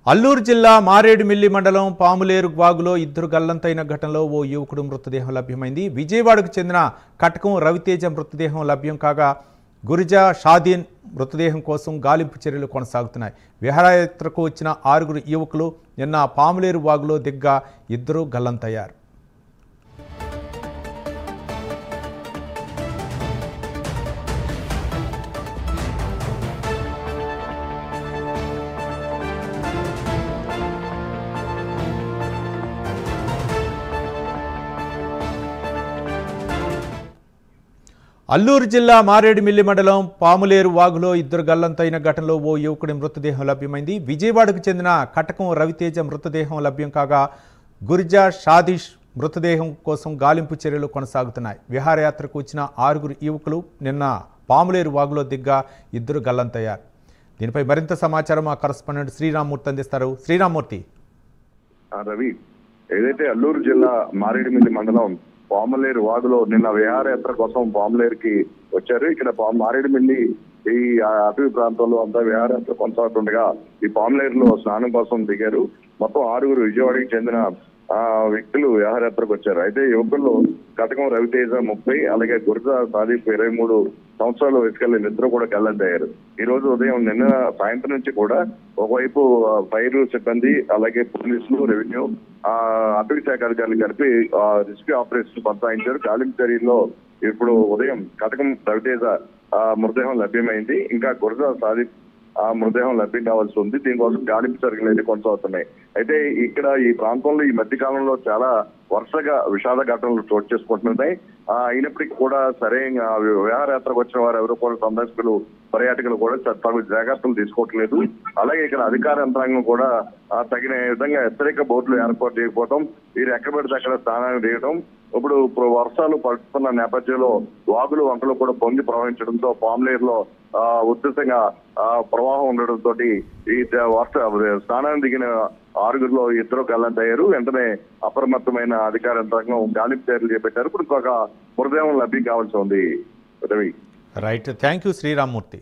అల్లూరు జిల్లా మారేడుమిల్లి మండలం పాములేరు వాగులో ఇద్దరు గల్లంతైన ఘటనలో ఓ యువకుడు మృతదేహం లభ్యమైంది. విజయవాడకు చెందిన కటకం రవితేజ మృతదేహం లభ్యం కాగా గురిజా షాదీన్ మృతదేహం కోసం గాలింపు చర్యలు కొనసాగుతున్నాయి. విహారయాత్రకు వచ్చిన 6 యువకులు నిన్న పాములేరు వాగులో దిగ్గా ఇద్దరు గల్లంతయ్యారు. అల్లూరు జిల్లా మారేడుమిల్లి మండలం పాములేరు వాగులో ఇద్దరు గల్లంతైన ఘటనలో ఓ యువకుడి మృతదేహం లభ్యమైంది. విజయవాడకు చెందిన కటకం రవితేజ మృతదేహం లభ్యం కాగా గురిజా షాదీష్ మృతదేహం కోసం గాలింపు చర్యలు కొనసాగుతున్నాయి. విహారయాత్రకు వచ్చిన 6 యువకులు నిన్న పాములేరు వాగులో దిగ్గా ఇద్దరు గల్లంతయ్యారు. దీనిపై మరింత సమాచారం మా కరెస్పాండెంట్ శ్రీరామ్మూర్తి అందిస్తారు. శ్రీరామ్మూర్తి. రవి, ఏదైతే అల్లూరు జిల్లా మారేడుమిల్లి మండలం పాములేరు వాగులో నిన్న విహారయాత్ర కోసం పాములేరుకి వచ్చారు. ఇక్కడ మారేడుమిల్లి ఈ అటవీ ప్రాంతంలో అంతా విహారయాత్ర కొనసాగుతుండగా ఈ పాములేరులో స్నానం కోసం దిగారు. మొత్తం 6 విజయవాడకి చెందిన వ్యక్తులు విహారయాత్రకు వచ్చారు. అయితే యువకుల్లో కటకం రవితేజ 30, అలాగే గురిజా సాదీప్ 23 సంవత్సరాలు వయసుకెళ్ళి ఇద్దరు కూడా గల్లంతయ్యారు. ఈ రోజు ఉదయం నిన్న సాయంత్రం నుంచి కూడా ఒకవైపు ఫైర్ సిబ్బంది, అలాగే పోలీసులు, రెవెన్యూ, అటవీ శాఖ అధికారులు కలిపి రెస్క్యూ ఆపరేషన్ కొనసాగించారు. గాలింపు చర్యల్లో ఇప్పుడు ఉదయం కటకం రవితేజ మృతదేహం లభ్యమైంది. ఇంకా గురిజా సాదీప్ మృతదేహం లభ్యం కావాల్సి ఉంది. దీనికోసం గాలింపు చర్యలు అయితే కొనసాగుతున్నాయి. అయితే ఇక్కడ ఈ ప్రాంతంలో ఈ మధ్య కాలంలో చాలా వరుసగా విషాద ఘటనలు చోటు చేసుకుంటున్నాయి. అయినప్పటికీ కూడా సరైన విహారయాత్రకు వచ్చిన వారు ఎవరు కూడా సందర్శకులు, పర్యాటకులు కూడా తగు జాగ్రత్తలు తీసుకోవట్లేదు. అలాగే ఇక్కడ అధికార యంత్రాంగం కూడా తగిన విధంగా హెచ్చరిక బోర్డులు ఏర్పాటు చేయకపోవడం, వీరు ఎక్కడ పెడితే అక్కడ స్నానాన్ని చేయడం, ఇప్పుడు వర్షాలు పడుతున్న నేపథ్యంలో వాగులు వంకలు కూడా పొంగి ప్రవహించడంతో పాములేరులో ఉధృతంగా ప్రవాహం ఉండడంతో ఈ స్నానాన్ని దిగిన 6 ఇద్దరు గల్లంతయ్యారు. వెంటనే అప్రమత్తమైన అధికార యంత్రాంగం గాలింపు చర్యలు చేపట్టారు. ఇప్పుడు ఇంకొక మృతదేహం లభ్యం కావాల్సి ఉంది. Ravi. Right, thank you Sriramamurthy.